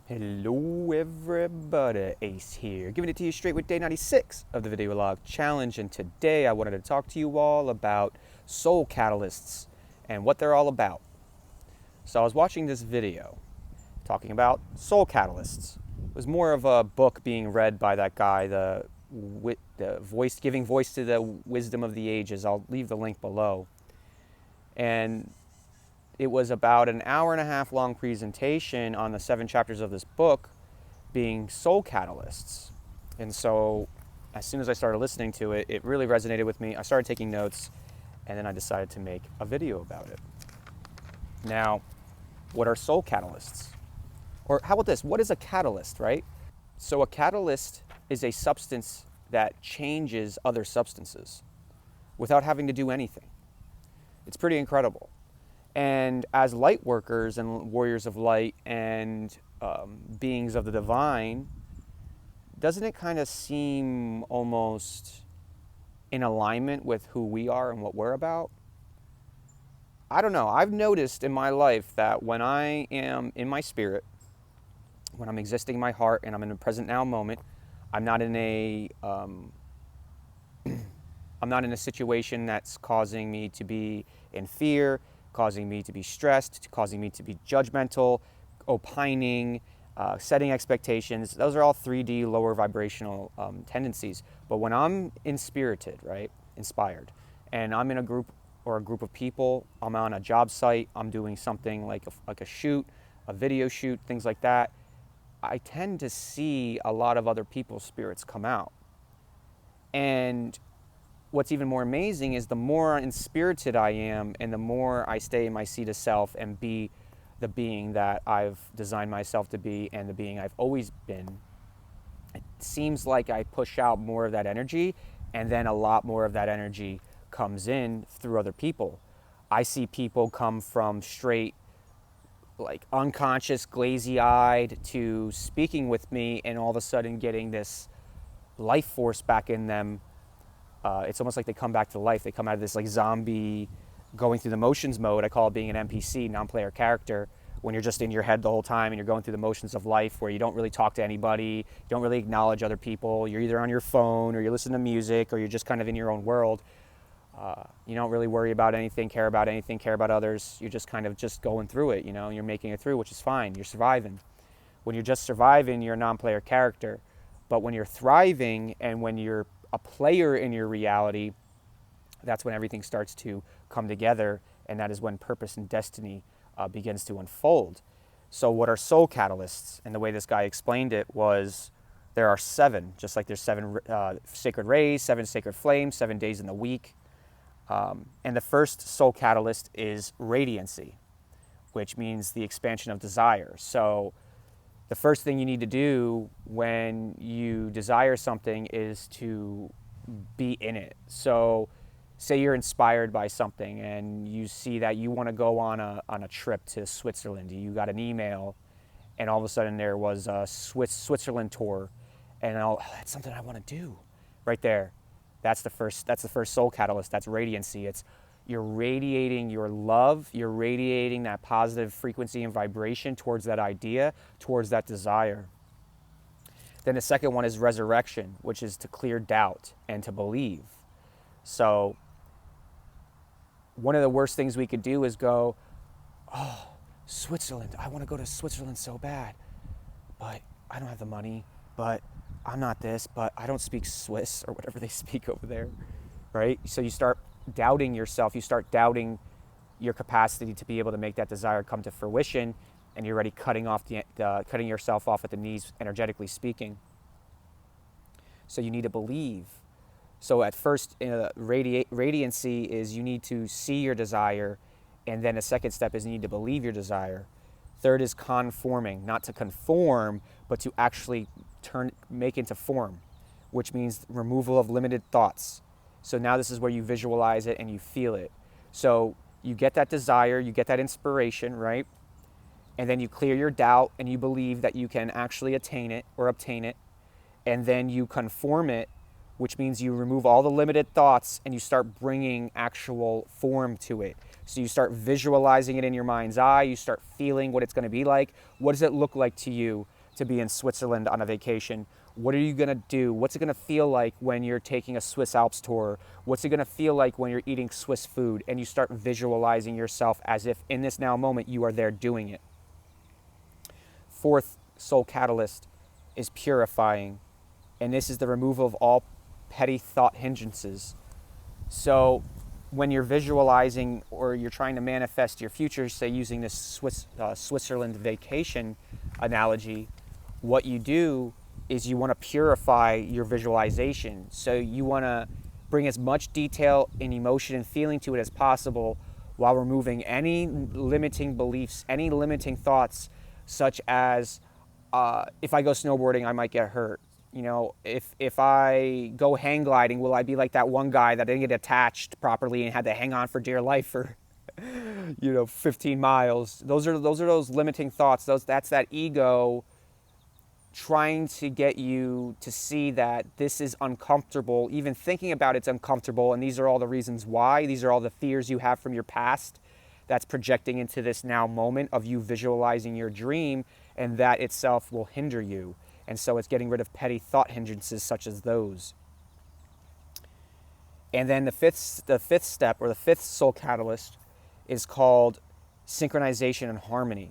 Hello everybody, Ace here, giving it to you straight with day 96 of the video log challenge, and today I wanted to talk to you all about soul catalysts and what they're all about. So I was watching this video talking about soul catalysts. It was more of a book being read by that guy, the voice, giving voice to the wisdom of the ages. I'll leave the link below. And it was about an hour and a half long presentation on the 7 chapters of this book being soul catalysts. And so as soon as I started listening to it, it really resonated with me. I started taking notes, and then I decided to make a video about it. Now, what are soul catalysts? Or how about this? What is a catalyst, right? So a catalyst is a substance that changes other substances without having to do anything. It's pretty incredible. And as light workers and warriors of light and beings of the divine, doesn't it kind of seem almost in alignment with who we are and what we're about? I don't know. I've noticed in my life that when I am in my spirit, when I'm existing in my heart and I'm in the present now moment, I'm not in a I'm not in a situation that's causing me to be in fear, causing me to be stressed, causing me to be judgmental, opining, setting expectations. Those are all 3D lower vibrational tendencies. But when I'm inspirited, right, inspired, and I'm in a group of people, I'm on a job site, I'm doing something like a shoot, a video shoot, things like that, I tend to see a lot of other people's spirits come out. And what's even more amazing is the more inspirited I am and the more I stay in my seat of self and be the being that I've designed myself to be and the being I've always been, it seems like I push out more of that energy, and then a lot more of that energy comes in through other people. I see people come from straight like unconscious, glazy-eyed to speaking with me and all of a sudden getting this life force back in them. It's almost like they come back to life. They come out of this like zombie going through the motions mode. I call it being an NPC, non-player character, when you're just in your head the whole time and you're going through the motions of life where you don't really talk to anybody, you don't really acknowledge other people. You're either on your phone or you're listening to music or you're just kind of in your own world. You don't really worry about anything, care about others. You're just kind of just going through it, you're making it through, which is fine. You're surviving. When you're just surviving, you're a non-player character. But when you're thriving and when you're a player in your reality, that's when everything starts to come together, and that is when purpose and destiny begins to unfold. So what are soul catalysts? And the way this guy explained it was there are 7, just like there's 7 sacred rays, 7 sacred flames, 7 days in the week. And the first soul catalyst is radiancy, which means the expansion of desire. So the first thing you need to do when you desire something is to be in it. So say you're inspired by something and you see that you want to go on a trip to Switzerland. You got an email and all of a sudden there was a Switzerland tour, and that's something I want to do right there. That's the first soul catalyst. That's radiancy. It's you're radiating your love, you're radiating that positive frequency and vibration towards that idea, towards that desire. Then the second one is resurrection, which is to clear doubt and to believe. So one of the worst things we could do is go, oh, Switzerland, I want to go to Switzerland so bad, but I don't have the money, but I'm not this, but I don't speak Swiss or whatever they speak over there, right? So you start doubting yourself, you start doubting your capacity to be able to make that desire come to fruition, and you're already cutting yourself off at the knees, energetically speaking. So you need to believe. So at first, radiancy is you need to see your desire, and then a second step is you need to believe your desire. Third is conforming, not to conform, but to actually make into form, which means removal of limited thoughts. So now this is where you visualize it and you feel it. So you get that desire, you get that inspiration, right? And then you clear your doubt and you believe that you can actually attain it or obtain it. And then you conform it, which means you remove all the limited thoughts and you start bringing actual form to it. So you start visualizing it in your mind's eye, you start feeling what it's going to be like. What does it look like to you to be in Switzerland on a vacation? What are you going to do? What's it going to feel like when you're taking a Swiss Alps tour? What's it going to feel like when you're eating Swiss food? And you start visualizing yourself as if in this now moment you are there doing it. Fourth soul catalyst is purifying. And this is the removal of all petty thought hindrances. So when you're visualizing or you're trying to manifest your future, say using this Switzerland vacation analogy, what you do is you want to purify your visualization. So you want to bring as much detail and emotion and feeling to it as possible while removing any limiting beliefs, any limiting thoughts, such as if I go snowboarding, I might get hurt. You know, if I go hang gliding, will I be like that one guy that didn't get attached properly and had to hang on for dear life for, 15 miles? Those are those limiting thoughts. That's that ego trying to get you to see that this is uncomfortable. Even thinking about it's uncomfortable, and these are all the reasons why. These are all the fears you have from your past that's projecting into this now moment of you visualizing your dream, and that itself will hinder you. And so it's getting rid of petty thought hindrances such as those. And then the fifth step, or the fifth soul catalyst, is called synchronization and harmony.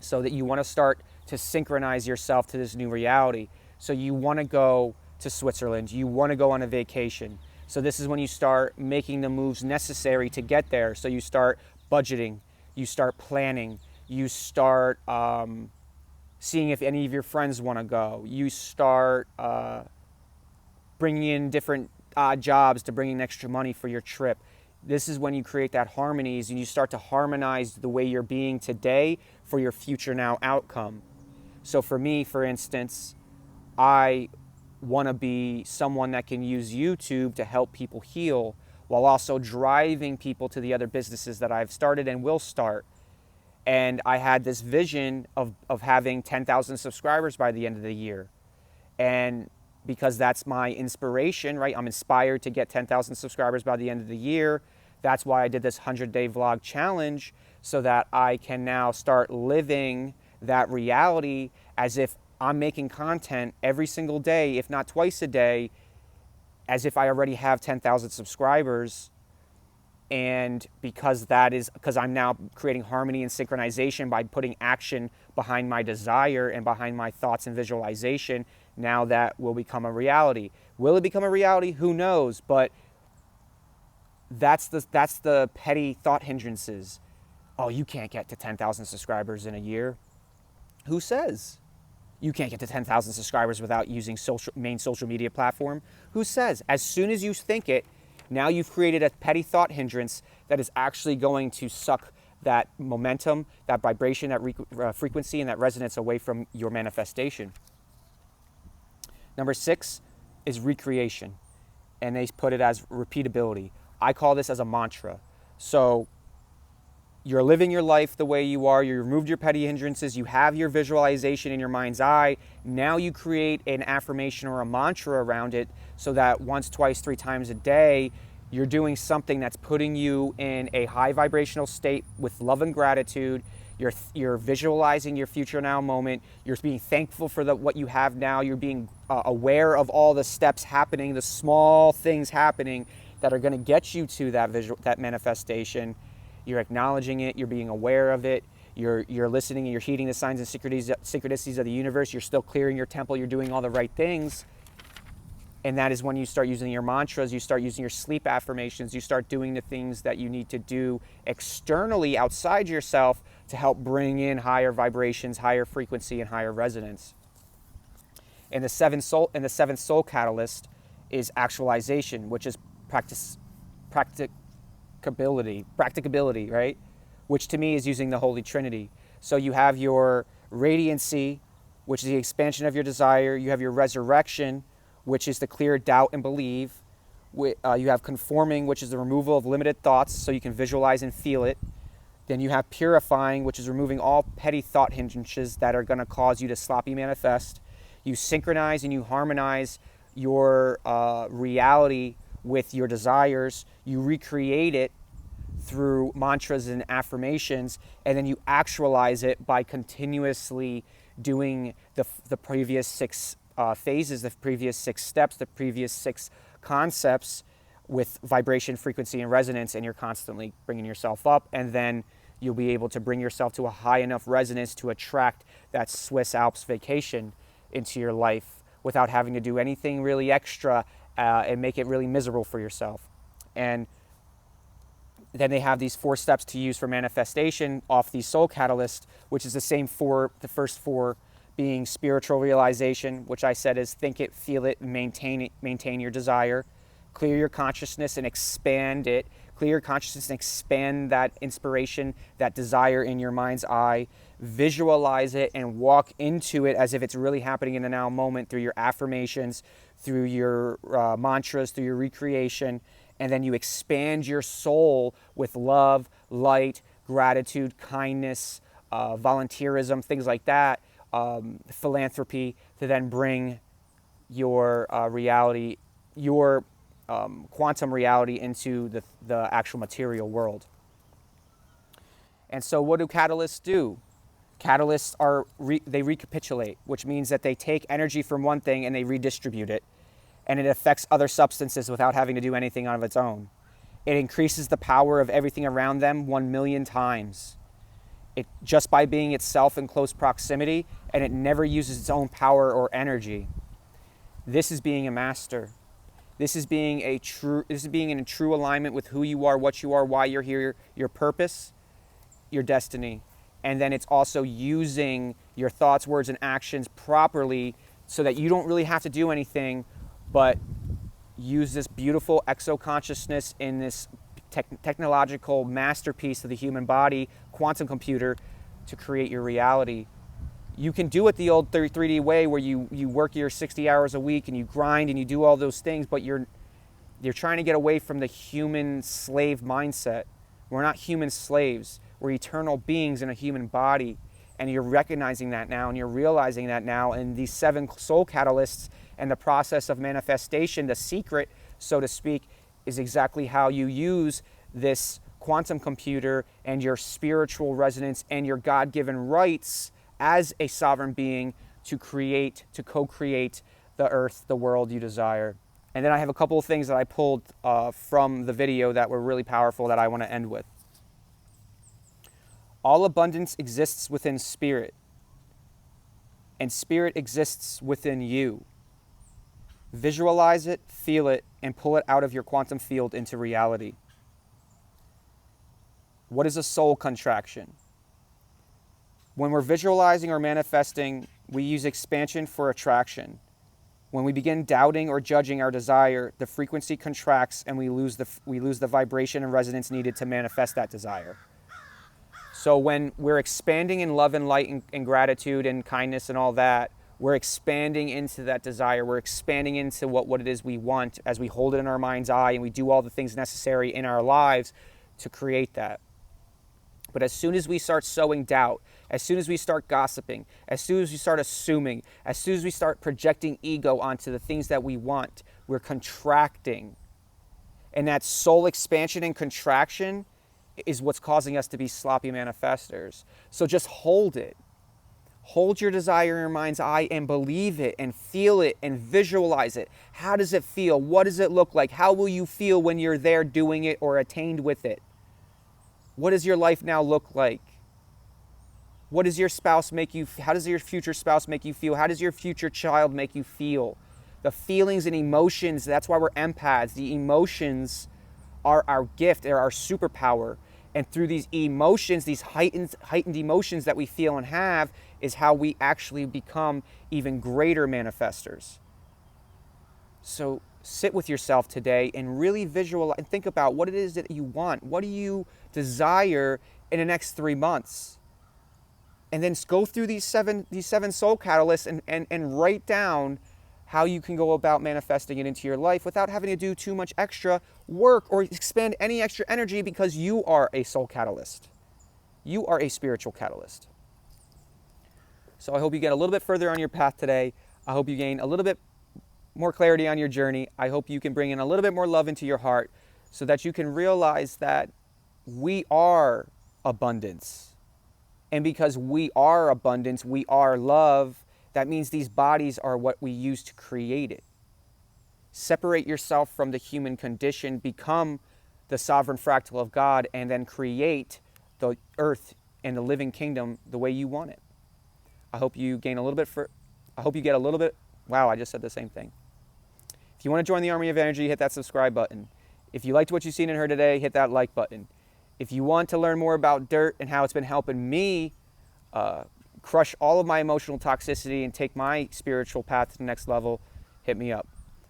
So that you want to start to synchronize yourself to this new reality. So you want to go to Switzerland, you want to go on a vacation. So this is when you start making the moves necessary to get there. So you start budgeting, you start planning, you start seeing if any of your friends want to go. You start bringing in different jobs to bring in extra money for your trip. This is when you create that harmonies and you start to harmonize the way you're being today for your future now outcome. So for me, for instance, I want to be someone that can use YouTube to help people heal while also driving people to the other businesses that I've started and will start. And I had this vision of having 10,000 subscribers by the end of the year. And because that's my inspiration, right? I'm inspired to get 10,000 subscribers by the end of the year. That's why I did this 100-day vlog challenge, so that I can now start living that reality as if I'm making content every single day, if not twice a day, as if I already have 10,000 subscribers. And because I'm now creating harmony and synchronization by putting action behind my desire and behind my thoughts and visualization, now that will become a reality. Will it become a reality? Who knows? But that's the petty thought hindrances. Oh, you can't get to 10,000 subscribers in a year. Who says? You can't get to 10,000 subscribers without using main social media platform. Who says? As soon as you think it, now you've created a petty thought hindrance that is actually going to suck that momentum, that vibration, that frequency, and that resonance away from your manifestation. Number 6 is recreation, and they put it as repeatability. I call this as a mantra. So you're living your life the way you are, you removed your petty hindrances, you have your visualization in your mind's eye. Now you create an affirmation or a mantra around it, so that once, twice, 3 times a day, you're doing something that's putting you in a high vibrational state with love and gratitude. You're visualizing your future now moment. You're being thankful for what you have now. You're being aware of all the steps happening, the small things happening that are going to get you to that manifestation. You're acknowledging it. You're being aware of it. You're listening, and you're heeding the signs and synchronicities of the universe. You're still clearing your temple. You're doing all the right things. And that is when you start using your mantras, you start using your sleep affirmations, you start doing the things that you need to do externally outside yourself to help bring in higher vibrations, higher frequency, and higher resonance. And the seventh soul catalyst is actualization, which is practicability, right? Which to me is using the Holy Trinity. So you have your radiancy, which is the expansion of your desire. You have your resurrection, which is the clear doubt and believe. You have conforming, which is the removal of limited thoughts, so you can visualize and feel it. Then you have purifying, which is removing all petty thought hindrances that are going to cause you to sloppy manifest. You synchronize and you harmonize your reality with your desires. You recreate it through mantras and affirmations, and then you actualize it by continuously doing the previous 6 phases, the previous 6 steps, the previous 6 concepts with vibration, frequency, and resonance, and you're constantly bringing yourself up, and then you'll be able to bring yourself to a high enough resonance to attract that Swiss Alps vacation into your life without having to do anything really extra and make it really miserable for yourself. And then they have these 4 steps to use for manifestation off these soul catalysts, which is the same 4, the first 4 being spiritual realization, which I said is think it, feel it, and maintain your desire. Clear your consciousness and expand it. Clear your consciousness and expand that inspiration, that desire in your mind's eye. Visualize it and walk into it as if it's really happening in the now moment through your affirmations, through your mantras, through your recreation. And then you expand your soul with love, light, gratitude, kindness, volunteerism, things like that, philanthropy, to then bring your reality, your quantum reality into the actual material world. And so what do catalysts do? Catalysts they recapitulate, which means that they take energy from one thing and they redistribute it, and it affects other substances without having to do anything of its own. It increases the power of everything around them 1,000,000 times. It just by being itself in close proximity, and it never uses its own power or energy. This is being a master. This is being in true alignment with who you are, what you are, why you're here, your purpose, your destiny. And then it's also using your thoughts, words, and actions properly so that you don't really have to do anything, but use this beautiful exo-consciousness in this technological masterpiece of the human body, quantum computer, to create your reality. You can do it the old 3D way where you work your 60 hours a week and you grind and you do all those things, but you're trying to get away from the human slave mindset. We're not human slaves. We're eternal beings in a human body. And you're recognizing that now, and you're realizing that now. And these 7 soul catalysts and the process of manifestation, the secret, so to speak, is exactly how you use this quantum computer and your spiritual resonance and your God-given rights as a sovereign being to co-create the earth, the world you desire. And then I have a couple of things that I pulled from the video that were really powerful that I want to end with. All abundance exists within spirit, and spirit exists within you. Visualize it, feel it, and pull it out of your quantum field into reality. What is a soul contraction? When we're visualizing or manifesting, we use expansion for attraction. When we begin doubting or judging our desire, the frequency contracts and we lose the vibration and resonance needed to manifest that desire. So when we're expanding in love and light and gratitude and kindness and all that, we're expanding into that desire. We're expanding into what it is we want as we hold it in our mind's eye and we do all the things necessary in our lives to create that. But as soon as we start sowing doubt, as soon as we start gossiping, as soon as we start assuming, as soon as we start projecting ego onto the things that we want, we're contracting. And that soul expansion and contraction is what's causing us to be sloppy manifestors. So just hold it. Hold your desire in your mind's eye and believe it and feel it and visualize it. How does it feel? What does it look like? How will you feel when you're there doing it or attained with it? What does your life now look like? What does your spouse make you? How does your future spouse make you feel? How does your future child make you feel? The feelings and emotions, that's why we're empaths. The emotions are our gift, they're our superpower. And through these emotions, these heightened emotions that we feel and have, is how we actually become even greater manifestors. So sit with yourself today and really visualize and think about what it is that you want. What do you desire in the next 3 months? And then go through these seven soul catalysts and write down how you can go about manifesting it into your life without having to do too much extra work or expend any extra energy, because you are a soul catalyst. You are a spiritual catalyst. So I hope you get a little bit further on your path today. I hope you gain a little bit more clarity on your journey. I hope you can bring in a little bit more love into your heart so that you can realize that we are abundance. And because we are abundance, we are love, that means these bodies are what we use to create it. Separate yourself from the human condition, become the sovereign fractal of God, and then create the earth and the living kingdom the way you want it. I hope you gain a little bit I hope you get a little bit, wow, I just said the same thing. If you want to join the army of energy, hit that subscribe button. If you liked what you've seen and heard today, hit that like button. If you want to learn more about dirt and how it's been helping me crush all of my emotional toxicity and take my spiritual path to the next level, hit me up.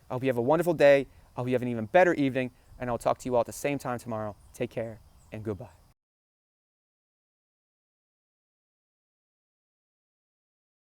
I hope you have a wonderful day. I hope you have an even better evening, and I'll talk to you all at the same time tomorrow. Take care, and goodbye.